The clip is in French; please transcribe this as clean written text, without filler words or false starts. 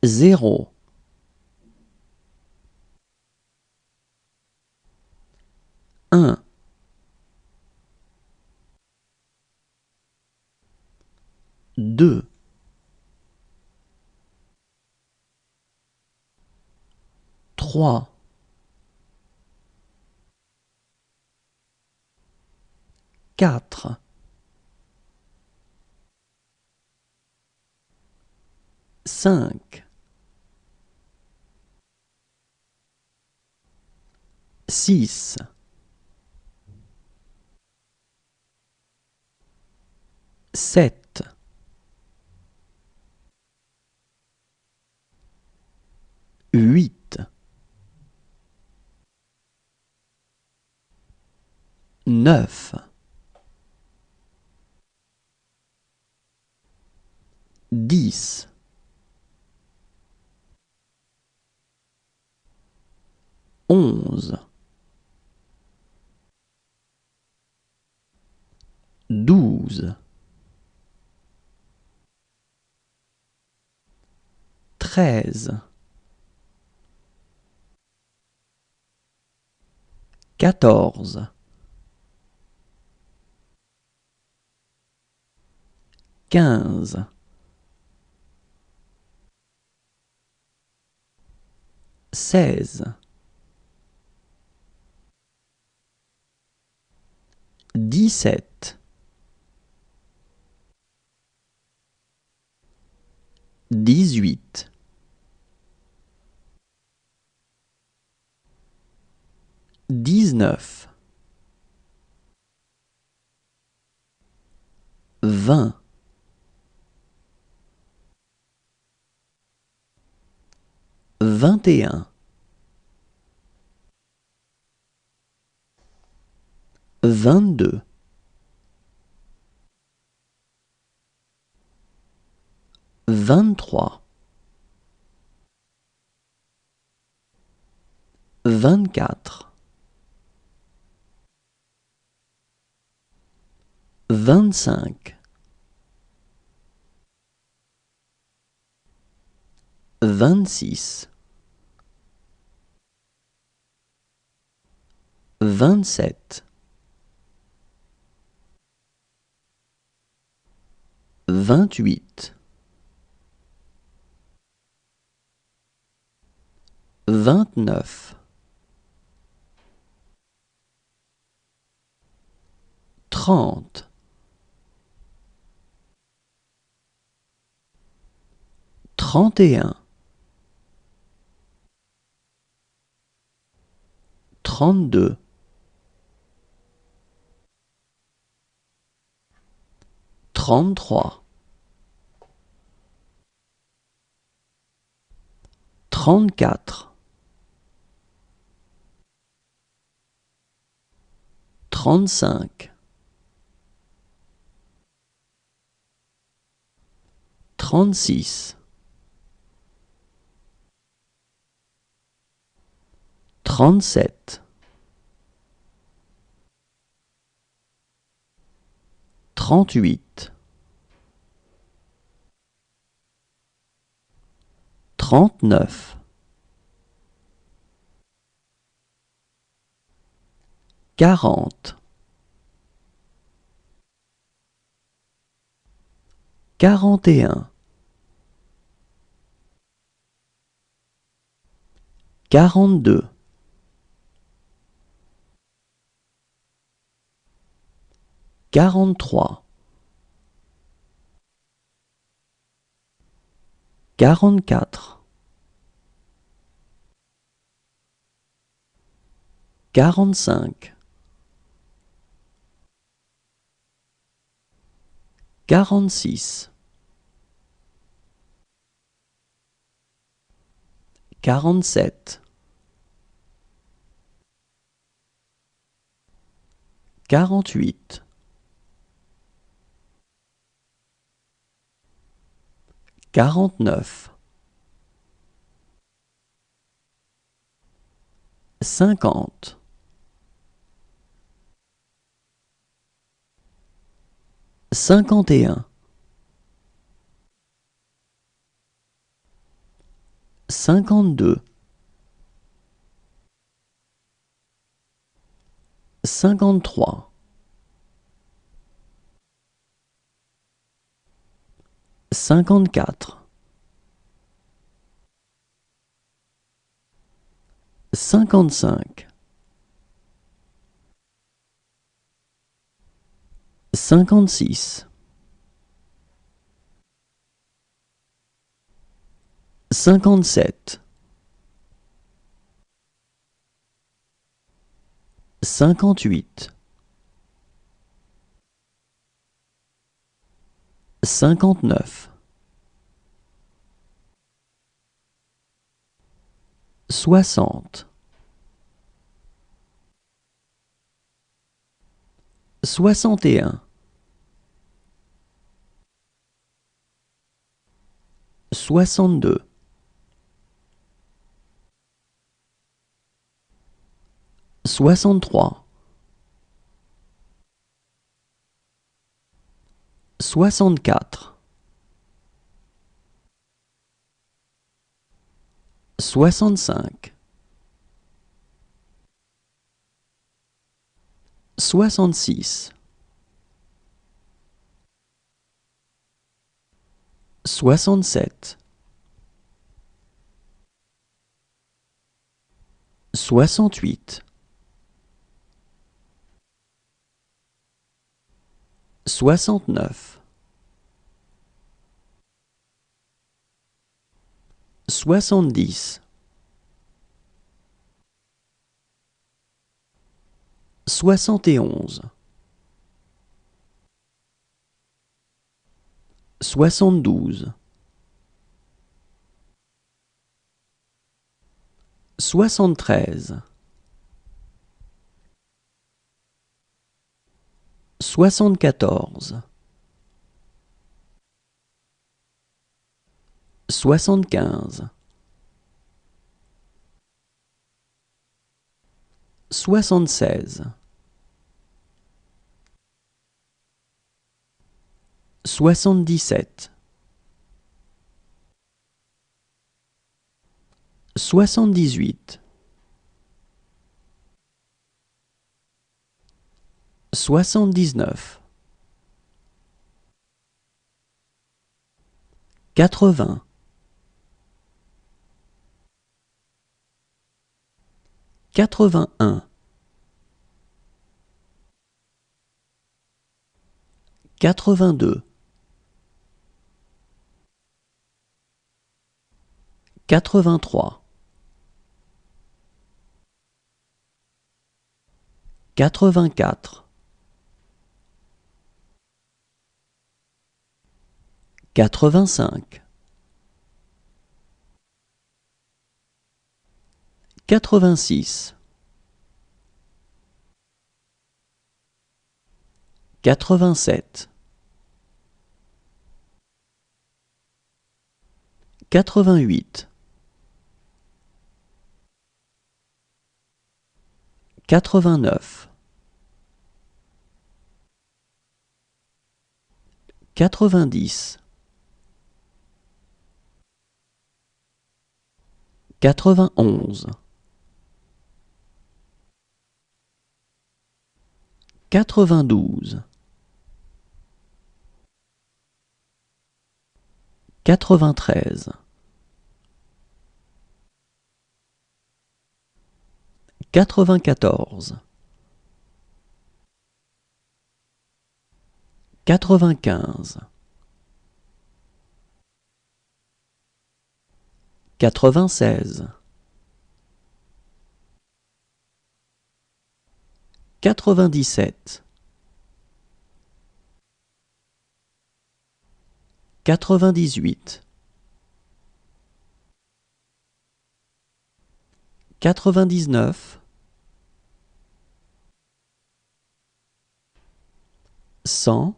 0, 1, 2, 3, 4, 5, 6, 7, 8, 9, 10, 11, 12, 13, 14, 15, 16, 17, 18, 19, 20, 21, 22, 23, 24, 25, 26, 27, 28, 29, 30, 31, 32, 33, 34, 35, 36, 37, 38, 39, 40, 41, 42, 43, 44, 45, 46, 47, 48, 49, 50, 51, 52, 53, 54, 55, 56, 57, 58, 59, 60, 61, 62, 63, 64, 65, 66, 67, 68, 69, 70, 71, 72, 73, 74, 75, 76, 77, 78, 79, 80, 81, 82, 83, 84, 85, 86, 87, 88, 89, 90, 91, 92, 93, 94, 95, 96, 97, 98, 99, 100,